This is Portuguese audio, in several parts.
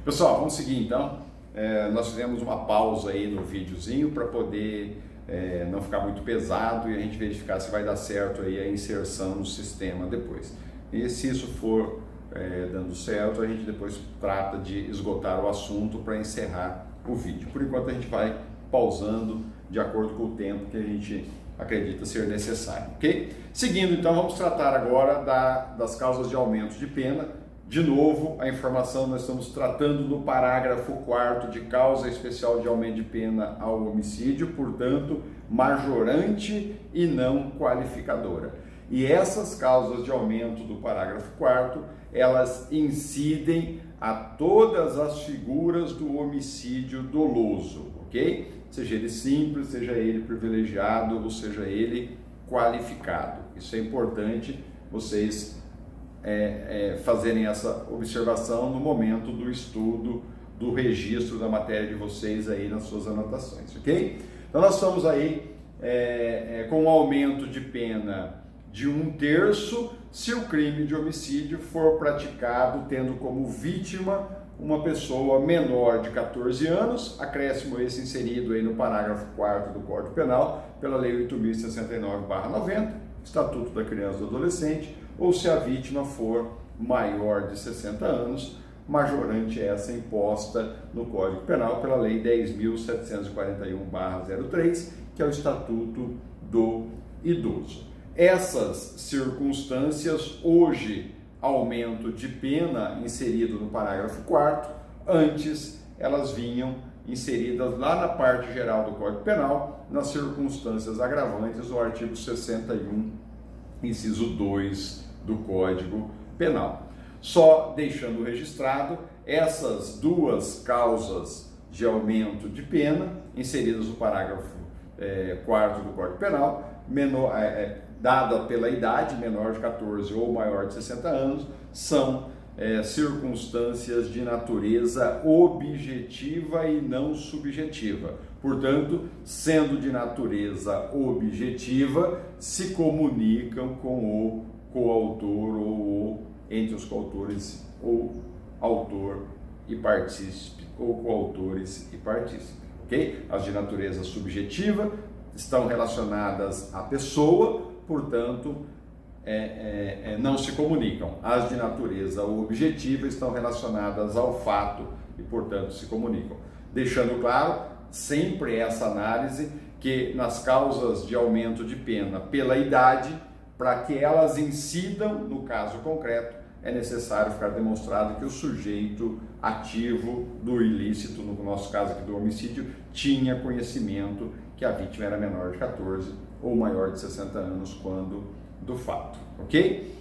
Pessoal, vamos seguir então. Nós fizemos uma pausa aí no videozinho para poder não ficar muito pesado e a gente verificar se vai dar certo aí a inserção no sistema depois. E se isso for dando certo, a gente depois trata de esgotar o assunto para encerrar o vídeo. Por enquanto a gente vai pausando de acordo com o tempo que a gente acredita ser necessário, ok? Seguindo então, vamos tratar agora das causas de aumento de pena. De novo, a informação nós estamos tratando no parágrafo 4º de causa especial de aumento de pena ao homicídio, portanto, majorante e não qualificadora. E essas causas de aumento do parágrafo 4º, elas incidem a todas as figuras do homicídio doloso, ok? Seja ele simples, seja ele privilegiado ou seja ele qualificado. Isso é importante vocês fazerem essa observação no momento do estudo do registro da matéria de vocês aí nas suas anotações, ok? Então nós estamos aí com um aumento de pena de 1/3 se o crime de homicídio for praticado tendo como vítima uma pessoa menor de 14 anos, acréscimo esse inserido aí no parágrafo 4º do Código Penal, pela Lei 8.069/90, Estatuto da Criança e do Adolescente, ou se a vítima for maior de 60 anos, majorante essa imposta no Código Penal pela Lei 10.741/03, que é o Estatuto do Idoso. Essas circunstâncias, hoje, aumento de pena inserido no parágrafo 4º, antes elas vinham inseridas lá na parte geral do Código Penal, nas circunstâncias agravantes do artigo 61, inciso 2 do Código Penal. Só deixando registrado, essas duas causas de aumento de pena, inseridas no parágrafo 4º do Código Penal, dada pela idade, menor de 14 ou maior de 60 anos, são circunstâncias de natureza objetiva e não subjetiva. Portanto, sendo de natureza objetiva, se comunicam com o coautor ou entre os coautores ou autor e partícipe, ou coautores e partícipe, ok? As de natureza subjetiva estão relacionadas à pessoa, portanto, não se comunicam. As de natureza objetiva estão relacionadas ao fato e, portanto, se comunicam. Deixando claro, sempre essa análise, que nas causas de aumento de pena pela idade, para que elas incidam no caso concreto, é necessário ficar demonstrado que o sujeito ativo do ilícito, no nosso caso aqui do homicídio, tinha conhecimento que a vítima era menor de 14 ou maior de 60 anos quando do fato, ok?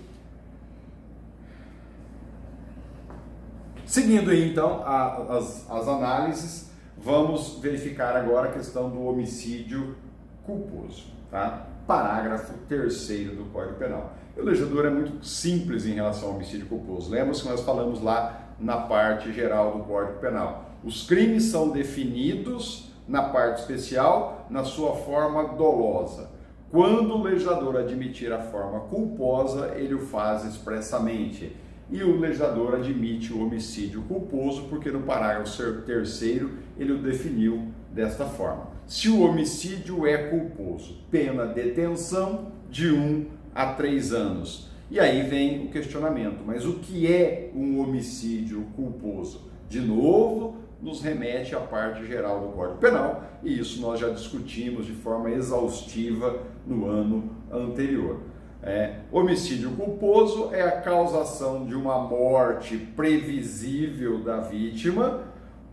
Seguindo aí então as análises, vamos verificar agora a questão do homicídio culposo, tá? Parágrafo 3º do Código Penal. O legislador é muito simples em relação ao homicídio culposo. Lembra-se que nós falamos lá na parte geral do Código Penal. Os crimes são definidos na parte especial na sua forma dolosa. Quando o legislador admitir a forma culposa, ele o faz expressamente. E o legislador admite o homicídio culposo porque no parágrafo 3º ele o definiu desta forma. Se o homicídio é culposo, pena detenção de 1 a 3 anos. E aí vem o questionamento, mas o que é um homicídio culposo? De novo, nos remete à parte geral do Código Penal, e isso nós já discutimos de forma exaustiva no ano anterior. Homicídio culposo é a causação de uma morte previsível da vítima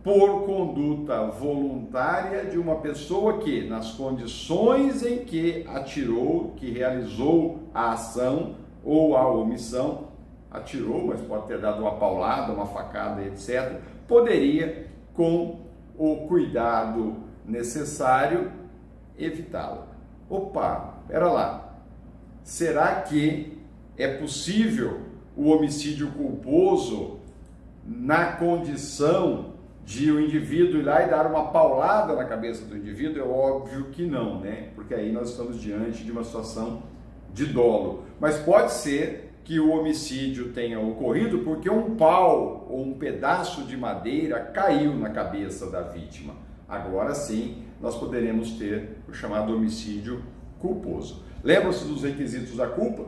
por conduta voluntária de uma pessoa que, nas condições em que atirou, que realizou a ação ou a omissão, atirou, mas pode ter dado uma paulada, uma facada, etc., poderia, com o cuidado necessário, evitá-la. Opa, pera lá, será que é possível o homicídio culposo na condição de o indivíduo ir lá e dar uma paulada na cabeça do indivíduo? É óbvio que não, né? Porque aí nós estamos diante de uma situação de dolo. Mas pode ser que o homicídio tenha ocorrido porque um pau ou um pedaço de madeira caiu na cabeça da vítima. Agora sim, nós poderemos ter o chamado homicídio culposo. Lembram-se dos requisitos da culpa?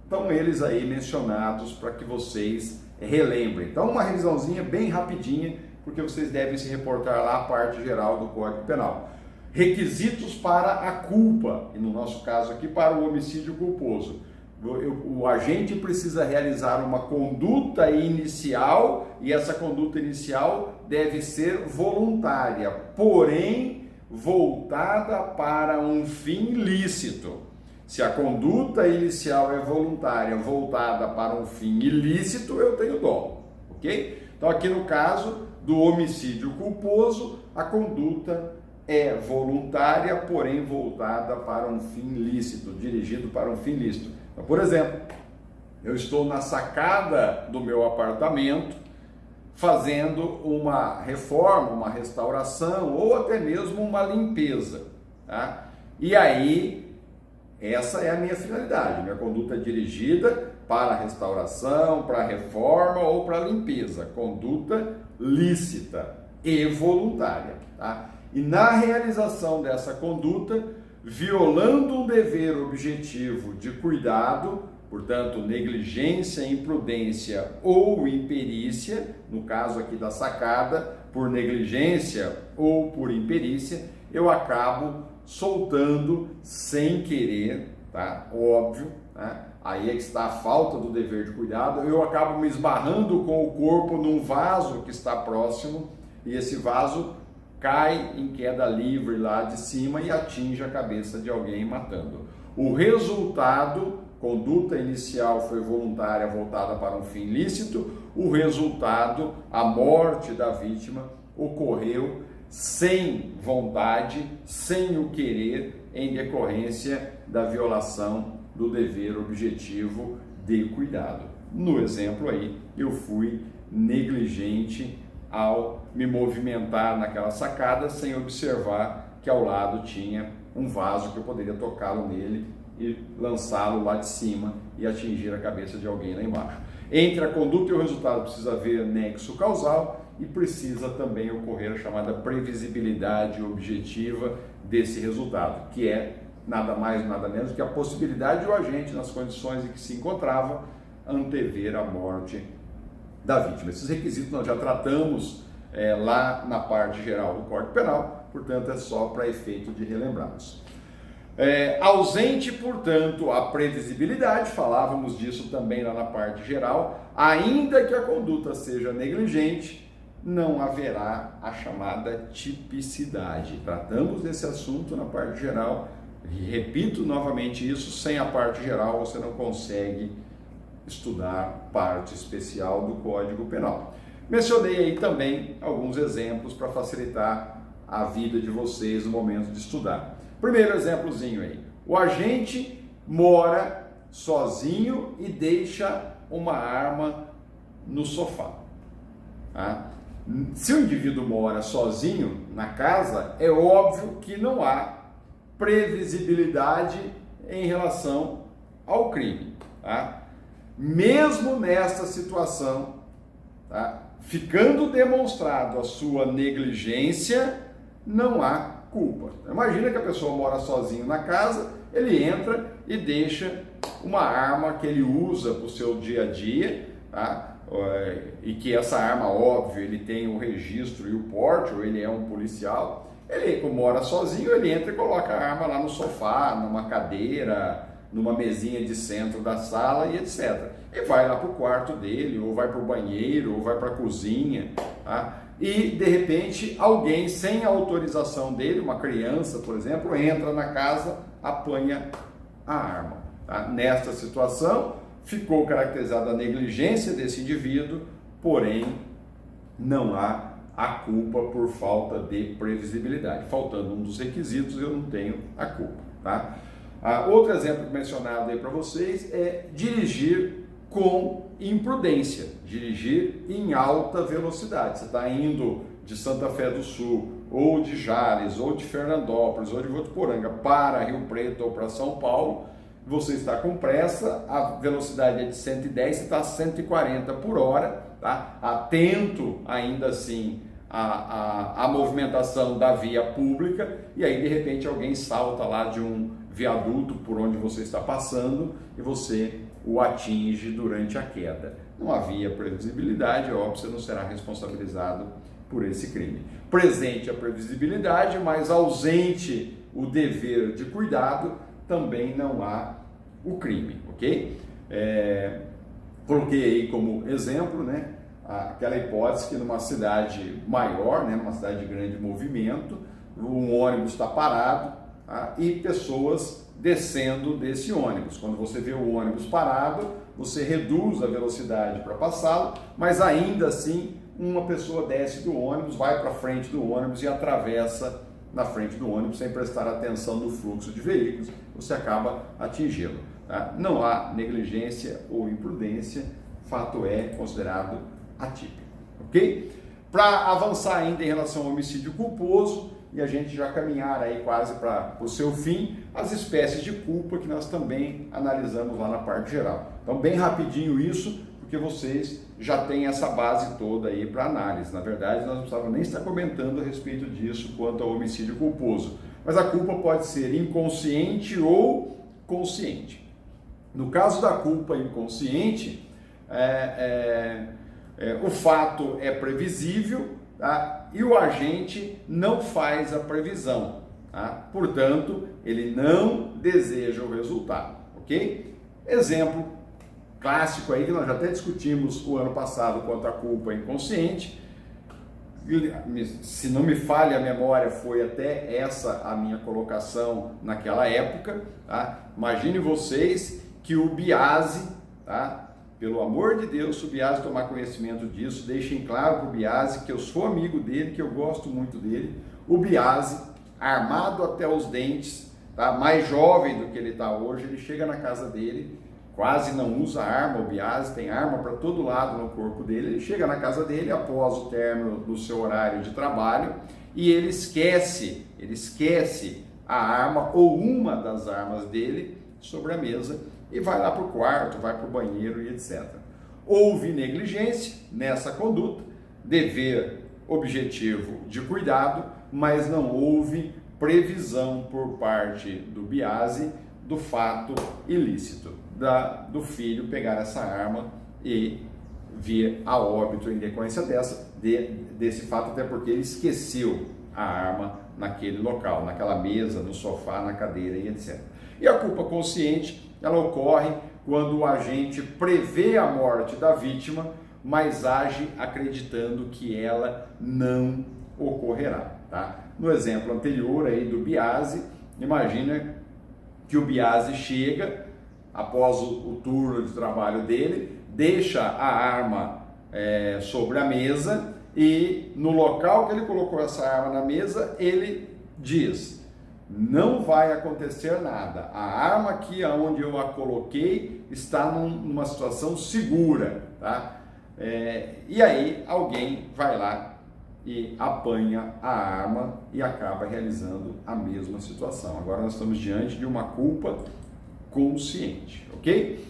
Estão eles aí mencionados para que vocês relembrem. Então, uma revisãozinha bem rapidinha, porque vocês devem se reportar lá à parte geral do Código Penal. Requisitos para a culpa, e no nosso caso aqui, para o homicídio culposo. O agente precisa realizar uma conduta inicial, e essa conduta inicial deve ser voluntária, porém voltada para um fim lícito. Se a conduta inicial é voluntária, voltada para um fim ilícito, eu tenho dolo, ok? Então aqui no caso do homicídio culposo, a conduta é voluntária, porém voltada para um fim lícito, dirigido para um fim lícito. Então, por exemplo, eu estou na sacada do meu apartamento fazendo uma reforma, uma restauração ou até mesmo uma limpeza, tá? E aí, essa é a minha finalidade, minha conduta é dirigida para a restauração, para a reforma ou para a limpeza, conduta lícita e voluntária, tá? E na realização dessa conduta, violando um dever objetivo de cuidado, portanto, negligência, imprudência ou imperícia, no caso aqui da sacada, por negligência ou por imperícia, eu acabo soltando sem querer, tá? Óbvio, né? Aí é que está a falta do dever de cuidado, eu acabo me esbarrando com o corpo num vaso que está próximo e esse vaso cai em queda livre lá de cima e atinge a cabeça de alguém matando. O resultado, conduta inicial foi voluntária voltada para um fim lícito, o resultado, a morte da vítima, ocorreu sem vontade, sem o querer, em decorrência da violação do dever objetivo de cuidado. No exemplo aí, eu fui negligente ao me movimentar naquela sacada sem observar que ao lado tinha um vaso que eu poderia tocá-lo nele e lançá-lo lá de cima e atingir a cabeça de alguém lá embaixo. Entre a conduta e o resultado precisa haver nexo causal e precisa também ocorrer a chamada previsibilidade objetiva desse resultado, que é nada mais, nada menos que a possibilidade do agente, nas condições em que se encontrava, antever a morte da vítima. Esses requisitos nós já tratamos lá na parte geral do Código Penal, portanto é só para efeito de relembrarmos. Ausente, portanto, a previsibilidade, falávamos disso também lá na parte geral, ainda que a conduta seja negligente, não haverá a chamada tipicidade. Tratamos desse assunto na parte geral, e repito novamente isso, sem a parte geral você não consegue estudar parte especial do Código Penal. Mencionei aí também alguns exemplos para facilitar a vida de vocês no momento de estudar. Primeiro exemplozinho aí, o agente mora sozinho e deixa uma arma no sofá. Tá? Se o indivíduo mora sozinho na casa, é óbvio que não há previsibilidade em relação ao crime. Tá? Mesmo nesta situação, tá? Ficando demonstrado a sua negligência, não há culpa. Imagina que a pessoa mora sozinho na casa, ele entra e deixa uma arma que ele usa para o seu dia a dia, tá? E que essa arma, óbvio, ele tem o registro e o porte, ou ele é um policial. Ele, como mora sozinho, ele entra e coloca a arma lá no sofá, numa cadeira, numa mesinha de centro da sala e etc. E vai lá para o quarto dele, ou vai para o banheiro, ou vai para a cozinha, tá? E de repente alguém sem autorização dele, uma criança, por exemplo, entra na casa, apanha a arma. Tá? Nesta situação, ficou caracterizada a negligência desse indivíduo, porém não há a culpa por falta de previsibilidade. Faltando um dos requisitos, eu não tenho a culpa. Tá? Outro exemplo mencionado aí para vocês é dirigir com imprudência, dirigir em alta velocidade. Você está indo de Santa Fé do Sul, ou de Jales, ou de Fernandópolis, ou de Votuporanga para Rio Preto ou para São Paulo, você está com pressa, a velocidade é de 110, você está a 140 por hora, tá? Atento ainda assim à movimentação da via pública, e aí de repente alguém salta lá de um viaduto por onde você está passando e você o atinge durante a queda. Não havia previsibilidade, é óbvio, você não será responsabilizado por esse crime. Presente a previsibilidade, mas ausente o dever de cuidado, também não há o crime, ok? Coloquei aí como exemplo, né, aquela hipótese que numa cidade maior, né, numa cidade de grande movimento, um ônibus está parado, tá, e pessoas descendo desse ônibus. Quando você vê o ônibus parado, você reduz a velocidade para passá-lo, mas ainda assim uma pessoa desce do ônibus, vai para frente do ônibus e atravessa na frente do ônibus sem prestar atenção no fluxo de veículos, você acaba atingindo. Tá? Não há negligência ou imprudência, fato é considerado atípico, ok? Para avançar ainda em relação ao homicídio culposo, e a gente já caminhar aí quase para o seu fim, as espécies de culpa que nós também analisamos lá na parte geral. Então, bem rapidinho isso, porque vocês já têm essa base toda aí para análise. Na verdade, nós não precisávamos nem estar comentando a respeito disso quanto ao homicídio culposo. Mas a culpa pode ser inconsciente ou consciente. No caso da culpa inconsciente, o fato é previsível, tá? E o agente não faz a previsão, tá? Portanto, ele não deseja o resultado, ok? Exemplo clássico aí que nós já até discutimos o ano passado quanto à culpa inconsciente. Se não me falha a memória, foi até essa a minha colocação naquela época, tá? Imagine vocês que o Biase, tá? Pelo amor de Deus, se o Biase tomar conhecimento disso, deixem claro para o Biase que eu sou amigo dele, que eu gosto muito dele. O Biase, armado até os dentes, tá? Mais jovem do que ele está hoje, ele chega na casa dele, quase não usa arma, o Biase tem arma para todo lado no corpo dele, ele chega na casa dele após o término do seu horário de trabalho e ele esquece a arma ou uma das armas dele sobre a mesa e vai lá para o quarto, vai para o banheiro e etc. Houve negligência nessa conduta, dever objetivo de cuidado, mas não houve previsão por parte do Biase do fato ilícito do filho pegar essa arma e vir a óbito em decorrência desse fato, até porque ele esqueceu a arma naquele local, naquela mesa, no sofá, na cadeira e etc. E a culpa consciente, ela ocorre quando o agente prevê a morte da vítima, mas age acreditando que ela não ocorrerá, tá? No exemplo anterior aí do Biase, imagina que o Biase chega após o turno de trabalho dele, deixa a arma sobre a mesa e no local que ele colocou essa arma na mesa, ele diz: não vai acontecer nada, a arma aqui onde eu a coloquei está numa situação segura, tá? E aí alguém vai lá e apanha a arma e acaba realizando a mesma situação. Agora nós estamos diante de uma culpa consciente, ok?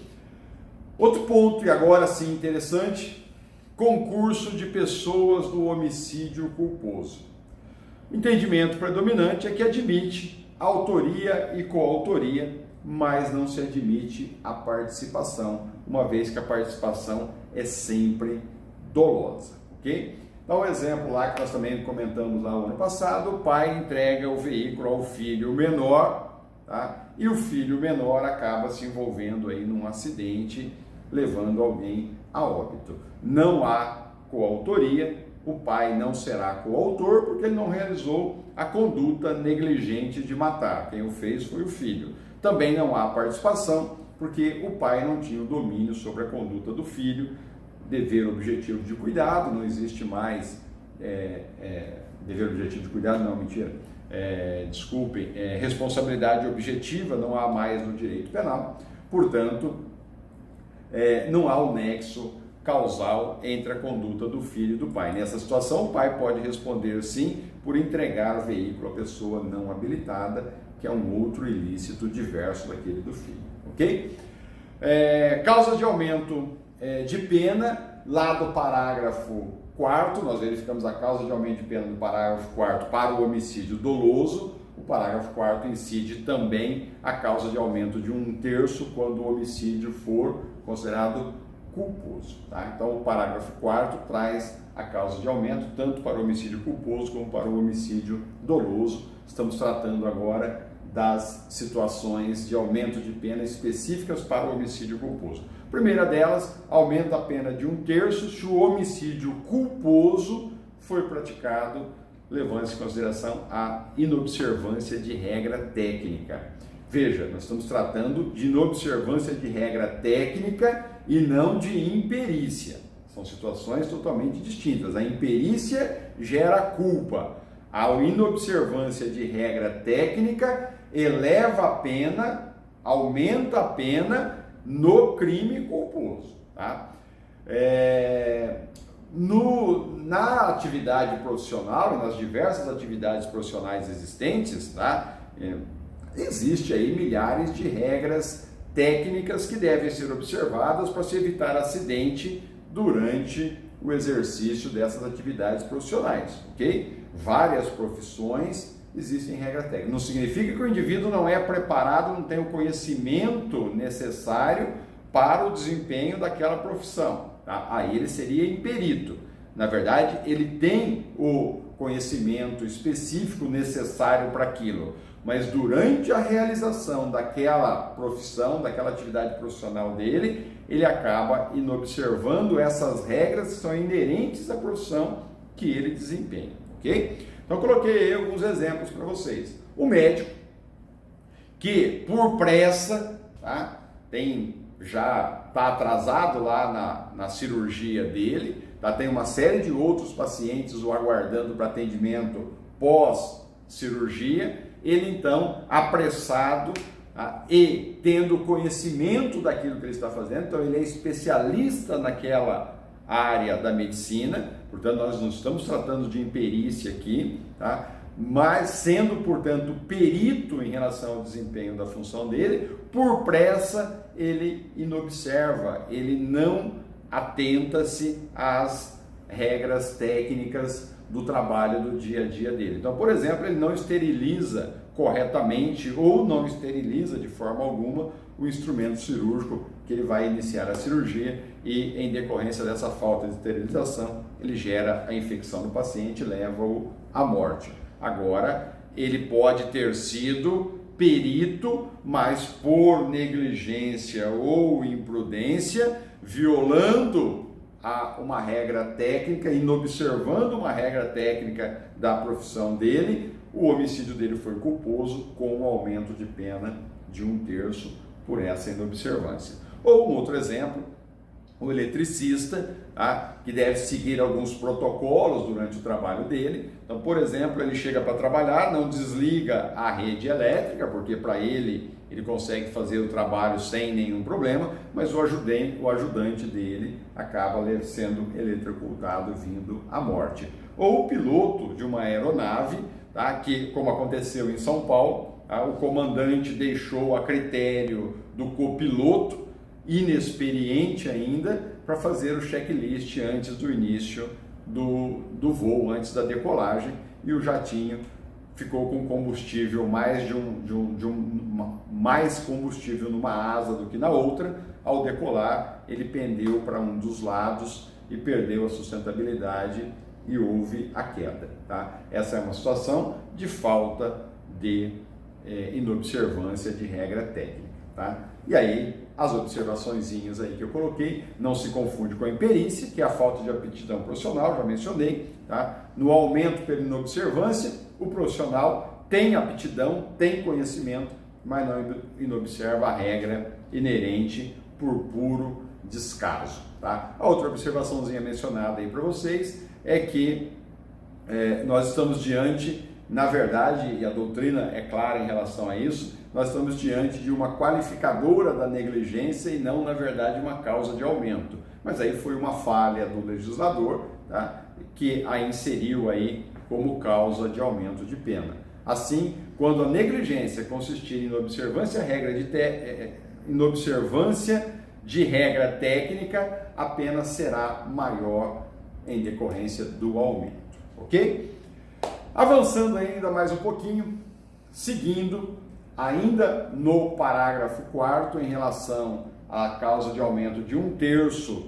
Outro ponto, e agora sim interessante, concurso de pessoas do homicídio culposo. O entendimento predominante é que admite autoria e coautoria, mas não se admite a participação, uma vez que a participação é sempre dolosa, ok? Dá um exemplo lá que nós também comentamos lá no ano passado: o pai entrega o veículo ao filho menor, tá? E o filho menor acaba se envolvendo aí num acidente, levando alguém a óbito. Não há coautoria, o pai não será coautor porque ele não realizou a conduta negligente de matar. Quem o fez foi o filho. Também não há participação porque o pai não tinha o domínio sobre a conduta do filho. Dever objetivo de cuidado, não existe mais dever objetivo de cuidado, não, mentira. Desculpem, responsabilidade objetiva não há mais no direito penal, portanto, não há o nexo causal entre a conduta do filho e do pai. Nessa situação, o pai pode responder sim por entregar o veículo à pessoa não habilitada, que é um outro ilícito diverso daquele do filho, ok? Causa de aumento de pena, lá do parágrafo 4º, nós verificamos a causa de aumento de pena do parágrafo 4º para o homicídio doloso. O parágrafo 4º incide também a causa de aumento de 1/3 quando o homicídio for considerado culposo. Tá? Então, o parágrafo 4º traz a causa de aumento tanto para o homicídio culposo como para o homicídio doloso. Estamos tratando agora das situações de aumento de pena específicas para o homicídio culposo. A primeira delas, aumenta a pena de 1/3 se o homicídio culposo foi praticado levando-se em consideração a inobservância de regra técnica. Veja, nós estamos tratando de inobservância de regra técnica e não de imperícia. São situações totalmente distintas. A imperícia gera culpa. A inobservância de regra técnica eleva a pena, aumenta a pena no crime culposo. Tá? Na atividade profissional, nas diversas atividades profissionais existentes, tá? Existe aí milhares de regras técnicas que devem ser observadas para se evitar acidente durante o exercício dessas atividades profissionais, ok? Várias profissões existem regras técnicas. Não significa que o indivíduo não é preparado, não tem o conhecimento necessário para o desempenho daquela profissão. Tá? Aí ele seria imperito. Na verdade, ele tem o conhecimento específico necessário para aquilo, mas durante a realização daquela profissão, daquela atividade profissional dele, ele acaba inobservando essas regras que são inerentes à profissão que ele desempenha, ok? Então, coloquei aí alguns exemplos para vocês. O médico, que por pressa, tá? Já está atrasado lá na cirurgia dele, tá? Tem uma série de outros pacientes o aguardando para atendimento pós-cirurgia, ele então, apressado, tá? E tendo conhecimento daquilo que ele está fazendo, então ele é especialista naquela área da medicina, portanto nós não estamos tratando de imperícia aqui, tá? Mas sendo, portanto, perito em relação ao desempenho da função dele, por pressa ele inobserva, ele não atenta-se às regras técnicas do trabalho do dia a dia dele. Então, por exemplo, ele não esteriliza corretamente ou não esteriliza de forma alguma o instrumento cirúrgico que ele vai iniciar a cirurgia e, em decorrência dessa falta de esterilização, ele gera a infecção do paciente e leva-o à morte. Agora, ele pode ter sido perito, mas por negligência ou imprudência, violando uma regra técnica, inobservando uma regra técnica da profissão dele, o homicídio dele foi culposo com um aumento de pena de 1/3 por essa inobservância. Ou um outro exemplo, o eletricista, tá? Que deve seguir alguns protocolos durante o trabalho dele. Então, por exemplo, ele chega para trabalhar, não desliga a rede elétrica, porque para ele consegue fazer o trabalho sem nenhum problema, mas o ajudante dele acaba sendo eletrocutado, vindo à morte. Ou o piloto de uma aeronave, tá? Que, como aconteceu em São Paulo, tá? O comandante deixou a critério do copiloto, inexperiente ainda, para fazer o checklist antes do início do voo, antes da decolagem, e o jatinho ficou com combustível mais combustível numa asa do que na outra. Ao decolar, ele pendeu para um dos lados e perdeu a sustentabilidade e houve a queda. Tá? Essa é uma situação de falta de inobservância de regra técnica. Tá? E aí, as observaçõezinhas aí que eu coloquei, não se confunde com a imperícia, que é a falta de aptidão profissional, já mencionei. Tá? No aumento pela inobservância, o profissional tem aptidão, tem conhecimento, mas não inobserva a regra inerente por puro descaso. Tá? A outra observaçãozinha mencionada aí para vocês é que nós estamos diante, na verdade, e a doutrina é clara em relação a isso, nós estamos diante de uma qualificadora da negligência e não, na verdade, uma causa de aumento. Mas aí foi uma falha do legislador, tá? Que a inseriu aí como causa de aumento de pena. Assim, quando a negligência consistir em observância inobservância de regra técnica, a pena será maior em decorrência do aumento, ok? Avançando ainda mais um pouquinho, seguindo ainda no parágrafo 4º, em relação à causa de aumento de 1/3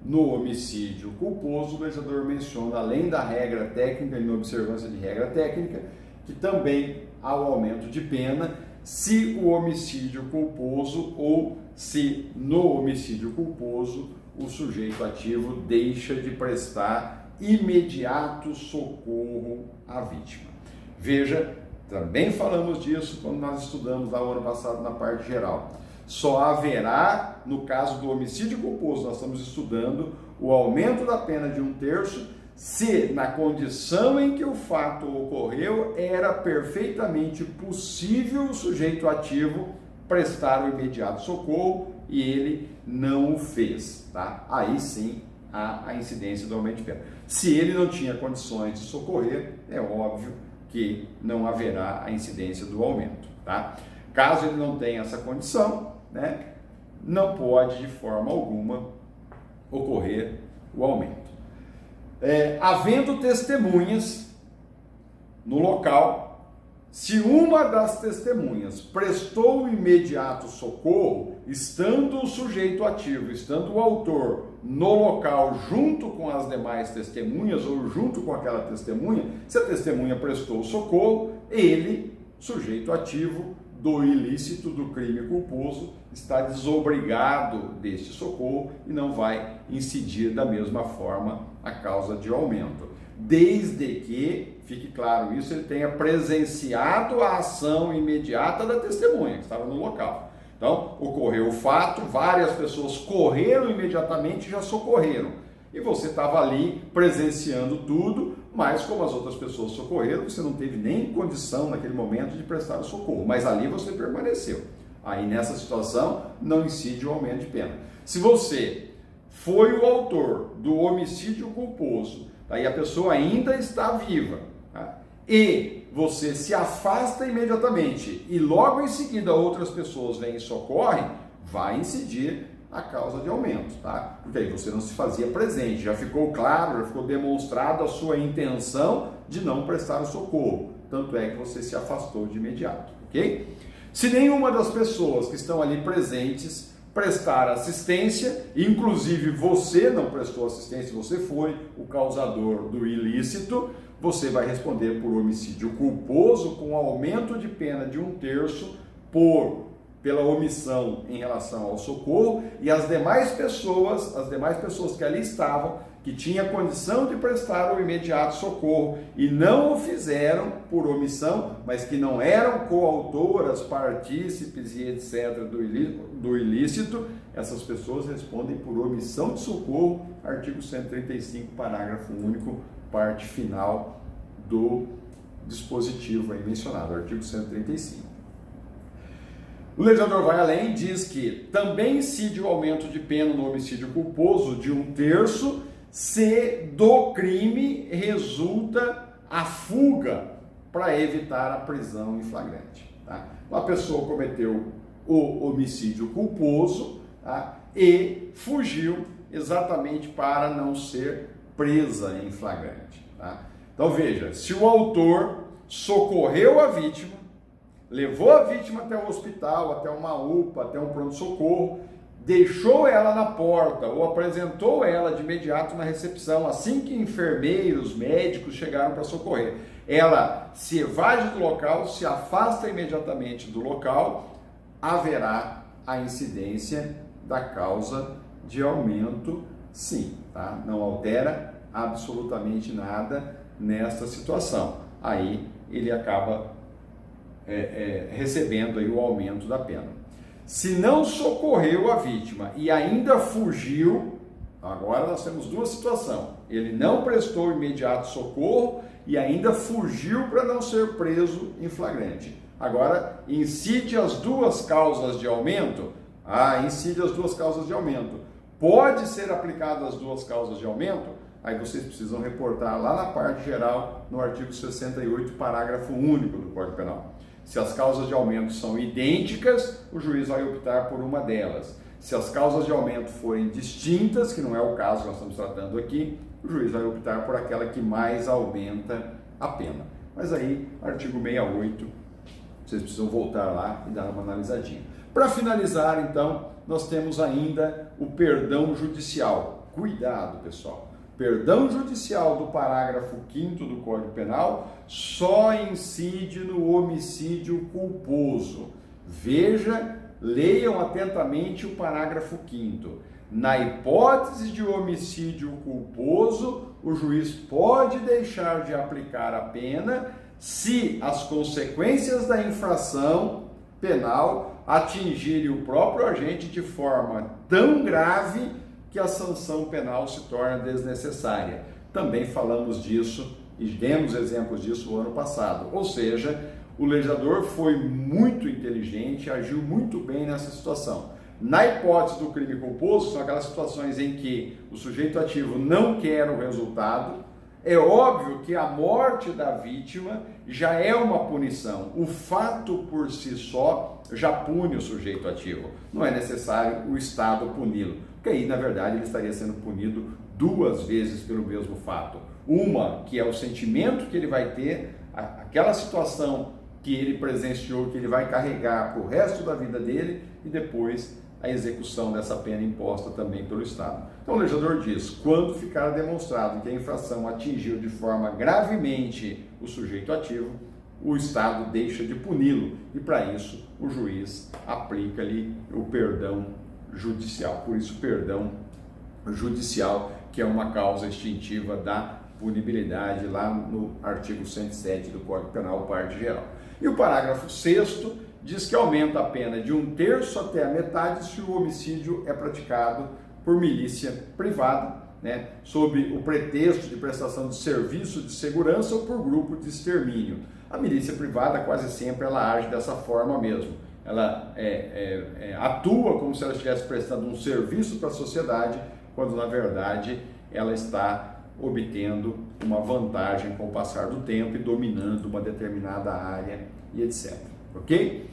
no homicídio culposo, o legislador menciona, além da regra técnica, inobservância de regra técnica, que também há o aumento de pena se o homicídio culposo ou se no homicídio culposo o sujeito ativo deixa de prestar imediato socorro à vítima. Veja, também falamos disso quando nós estudamos lá o ano passado na parte geral. Só haverá, no caso do homicídio culposo, nós estamos estudando o aumento da pena de 1/3 se, na condição em que o fato ocorreu, era perfeitamente possível o sujeito ativo prestar o imediato socorro e ele não o fez, tá? Aí sim há a incidência do aumento de pena. Se ele não tinha condições de socorrer, é óbvio que não haverá a incidência do aumento, tá? Caso ele não tenha essa condição, né, não pode de forma alguma ocorrer o aumento. Havendo testemunhas no local, se uma das testemunhas prestou o imediato socorro, estando o sujeito ativo, estando o autor no local junto com as demais testemunhas ou junto com aquela testemunha, se a testemunha prestou socorro, ele, sujeito ativo do ilícito, do crime culposo, está desobrigado deste socorro e não vai incidir da mesma forma a causa de aumento, desde que, fique claro isso, ele tenha presenciado a ação imediata da testemunha que estava no local. Então, ocorreu o fato, várias pessoas correram imediatamente e já socorreram. E você estava ali presenciando tudo, mas como as outras pessoas socorreram, você não teve nem condição naquele momento de prestar o socorro, mas ali você permaneceu. Aí nessa situação não incide o aumento de pena. Se você foi o autor do homicídio culposo, aí a pessoa ainda está viva, tá? E você se afasta imediatamente e logo em seguida outras pessoas vêm e socorrem, vai incidir a causa de aumento, tá? Porque aí você não se fazia presente, já ficou claro, já ficou demonstrado a sua intenção de não prestar o socorro, tanto é que você se afastou de imediato, ok? Se nenhuma das pessoas que estão ali presentes prestar assistência, inclusive você não prestou assistência, você foi o causador do ilícito, você vai responder por homicídio culposo com aumento de pena de 1/3 pela omissão em relação ao socorro, e as demais pessoas que ali estavam, que tinham condição de prestar o imediato socorro e não o fizeram por omissão, mas que não eram coautoras, partícipes e etc. do ilícito, essas pessoas respondem por omissão de socorro, artigo 135, parágrafo único, parte final do dispositivo aí mencionado, artigo 135. O legislador vai além, diz que também incide o aumento de pena no homicídio culposo de 1/3 se do crime resulta a fuga para evitar a prisão em flagrante. Tá? Uma pessoa cometeu o homicídio culposo, tá? E fugiu exatamente para não ser presa em flagrante. Tá? Então veja, se o autor socorreu a vítima, levou a vítima até o hospital, até uma UPA, até um pronto-socorro, deixou ela na porta ou apresentou ela de imediato na recepção, assim que enfermeiros, médicos chegaram para socorrer. Ela se evade do local, se afasta imediatamente do local, haverá a incidência da causa de aumento, sim, tá? Não altera absolutamente nada nesta situação. Aí ele acaba recebendo aí o aumento da pena. Se não socorreu a vítima e ainda fugiu, agora nós temos duas situações. Ele não prestou imediato socorro e ainda fugiu para não ser preso em flagrante. Agora, incide as duas causas de aumento? Incide as duas causas de aumento. Pode ser aplicado as duas causas de aumento? Aí vocês precisam reportar lá na parte geral, no artigo 68, parágrafo único do Código Penal. Se as causas de aumento são idênticas, o juiz vai optar por uma delas. Se as causas de aumento forem distintas, que não é o caso que nós estamos tratando aqui, o juiz vai optar por aquela que mais aumenta a pena. Mas aí, artigo 68, vocês precisam voltar lá e dar uma analisadinha. Para finalizar, então, nós temos ainda o perdão judicial. Cuidado, pessoal. Perdão judicial do parágrafo 5º do Código Penal só incide no homicídio culposo. Veja, leiam atentamente o parágrafo 5º. Na hipótese de homicídio culposo, o juiz pode deixar de aplicar a pena se as consequências da infração penal atingirem o próprio agente de forma tão grave que a sanção penal se torna desnecessária. Também falamos disso e demos exemplos disso no ano passado. Ou seja, o legislador foi muito inteligente, agiu muito bem nessa situação. Na hipótese do crime culposo, são aquelas situações em que o sujeito ativo não quer o resultado. É óbvio que a morte da vítima já é uma punição. O fato por si só já pune o sujeito ativo. Não é necessário o Estado puni-lo, porque aí, na verdade, ele estaria sendo punido duas vezes pelo mesmo fato. Uma, que é o sentimento que ele vai ter, aquela situação que ele presenciou, que ele vai carregar para o resto da vida dele, e depois a execução dessa pena imposta também pelo Estado. Então o legislador diz, quando ficar demonstrado que a infração atingiu de forma gravemente o sujeito ativo, o Estado deixa de puni-lo e para isso o juiz aplica-lhe o perdão judicial. Por isso perdão judicial, que é uma causa extintiva da punibilidade lá no artigo 107 do Código Penal, parte geral. E o parágrafo 6º diz que aumenta a pena de 1/3 até a metade se o homicídio é praticado por milícia privada, sob o pretexto de prestação de serviço de segurança ou por grupo de extermínio. A milícia privada quase sempre ela age dessa forma mesmo. Ela atua como se ela estivesse prestando um serviço para a sociedade, quando na verdade ela está obtendo uma vantagem com o passar do tempo e dominando uma determinada área e etc. Ok?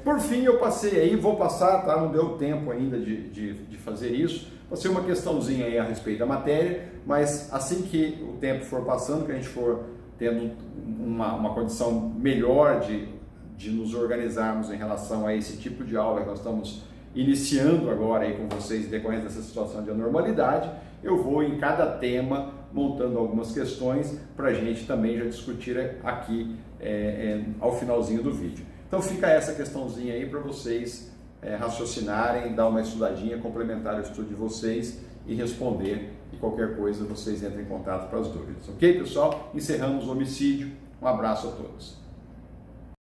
Por fim, eu passei aí, vou passar, tá? Não deu tempo ainda de fazer isso. Passei uma questãozinha aí a respeito da matéria, mas assim que o tempo for passando, que a gente for tendo uma condição melhor de nos organizarmos em relação a esse tipo de aula que nós estamos iniciando agora aí com vocês, decorrente dessa situação de anormalidade, eu vou em cada tema montando algumas questões para a gente também já discutir aqui ao finalzinho do vídeo. Então fica essa questãozinha aí para vocês raciocinarem, dar uma estudadinha, complementar o estudo de vocês e responder, e qualquer coisa vocês entrem em contato para as dúvidas. Ok, pessoal? Encerramos o homicídio. Um abraço a todos.